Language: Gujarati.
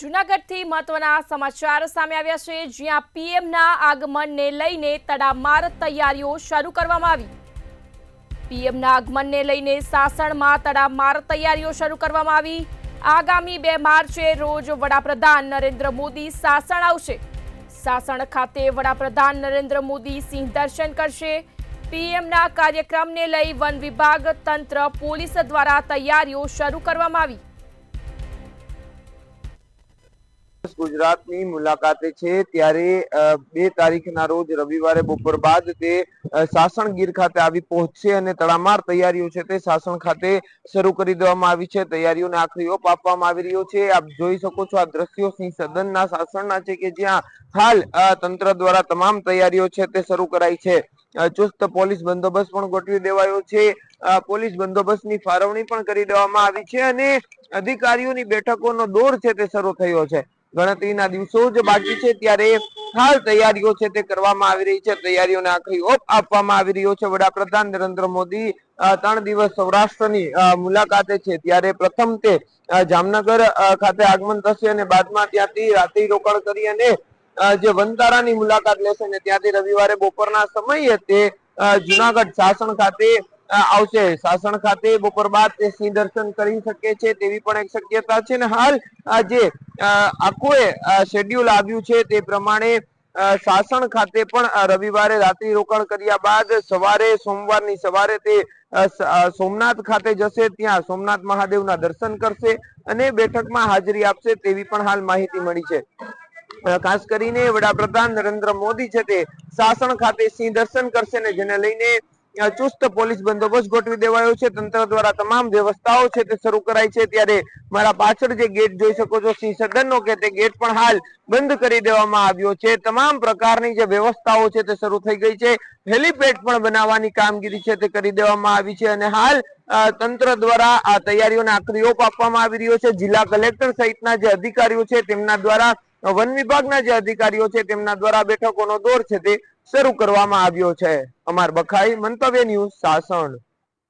જૂનાગઢથી મહત્વના સમાચાર સામે આવ્યા છે, જ્યાં પીએમના આગમનને લઈને તડામાર તૈયારીઓ શરૂ કરવામાં આવી। પીએમના આગમનને લઈને સાસણમાં તડામાર તૈયારીઓ શરૂ કરવામાં આવી। આગામી 2 માર્ચે રોજ વડાપ્રધાન નરેન્દ્ર મોદી સાસણ આવશે। સાસણ ખાતે વડાપ્રધાન નરેન્દ્ર મોદી સિંહ દર્શન કરશે। પીએમના કાર્યક્રમને લઈ વન વિભાગ, તંત્ર, પોલીસ દ્વારા તૈયારીઓ શરૂ કરવામાં આવી। ગુજરાતની મુલાકાતે છે ત્યારે 2 તારીખના રોજ રવિવારે બપોર બાદ તે સાસણ ગીર ખાતે આવી પહોંચશે અને તડામાર તૈયારીઓ છે તે સાસણ ખાતે શરૂ કરી દેવામાં આવી છે। તૈયારીઓને આખરી ઓપ આપવામાં આવી રહ્યો છે। આપ જોઈ શકો છો, આ દ્રશ્યો સિંહ સદનના સાસણના છે કે જ્યાં હાલ તંત્ર દ્વારા તમામ તૈયારીઓ છે તે શરૂ કરાઈ છે। ચુસ્ત પોલીસ બંદોબસ્ત પણ ગોઠવી દેવાયો છે। પોલીસ બંદોબસ્તની ફાળવણી પણ કરી દેવામાં આવી છે અને અધિકારીઓની બેઠકોનો દોર છે તે શરૂ થયો છે। ગણતરીના દિવસો જ બાકી છે ત્યારે હાલ તૈયારીઓ છે તે કરવામાં આવી રહી છે। તૈયારીઓને આખરી ઓપ આપવામાં આવી રહ્યો છે। વડાપ્રધાન નરેન્દ્ર મોદી 3 દિવસ સૌરાષ્ટ્રની મુલાકાતે છે ત્યારે પ્રથમ તે જામનગર ખાતે આગમન થશે અને બાદમાં ત્યાંથી રાત્રિ રોકાણ કરી અને જે વનતારાની મુલાકાત લેશે ને ત્યાંથી રવિવારે બપોરના સમયે તે જૂનાગઢ સાસણ ખાતે આવશે। સાસણ ખાતે બપોર બાદ તે સિંહ દર્શન કરી શકે છે તેવી પણ એક શક્યતા છે ને હાલ જે આખું શેડ્યુલ આવ્યું છે તે પ્રમાણે સાસણ ખાતે પણ રવિવારે રાત્રિ રોકાણ કર્યા બાદ સવારે સોમવારની સવારે તે સોમનાથ ખાતે જશે। ત્યાં સોમનાથ મહાદેવના દર્શન કરશે અને બેઠકમાં હાજરી આપશે તેવી પણ હાલ માહિતી મળી છે। ખાસ કરીને વડાપ્રધાન નરેન્દ્ર મોદી છે તે સાસણ ખાતે સિંહ દર્શન કરશે ને જેને લઈને ચુસ્ત પોલીસ બંદોબસ્ત ગોઠવી દેવાયો છે। તંત્ર દ્વારા તમામ વ્યવસ્થાઓ છે તે શરૂ કરાઈ છે ત્યારે મારા પાછળ જે ગેટ જોઈ શકો છો સિંહ સદનનો કે તે ગેટ પણ હાલ બંધ કરી દેવામાં આવ્યો છે। તમામ પ્રકારની જે વ્યવસ્થાઓ છે તે શરૂ થઈ ગઈ છે। હેલીપેડ પણ બનાવવાની કામગીરી છે તે કરી દેવામાં આવી છે અને હાલ તંત્ર દ્વારા આ તૈયારીઓને આખરી ઓપ આપવામાં આવી રહ્યો છે। જિલ્લા કલેક્ટર સહિતના જે અધિકારીઓ છે તેમના દ્વારા, વન વિભાગના જે અધિકારીઓ છે તેમના દ્વારા બેઠકોનો દોર છે તે શરૂ કરવામાં આવ્યો છે। અમાર બખાઈ, મંતવ્ય ન્યૂઝ, સાસણ।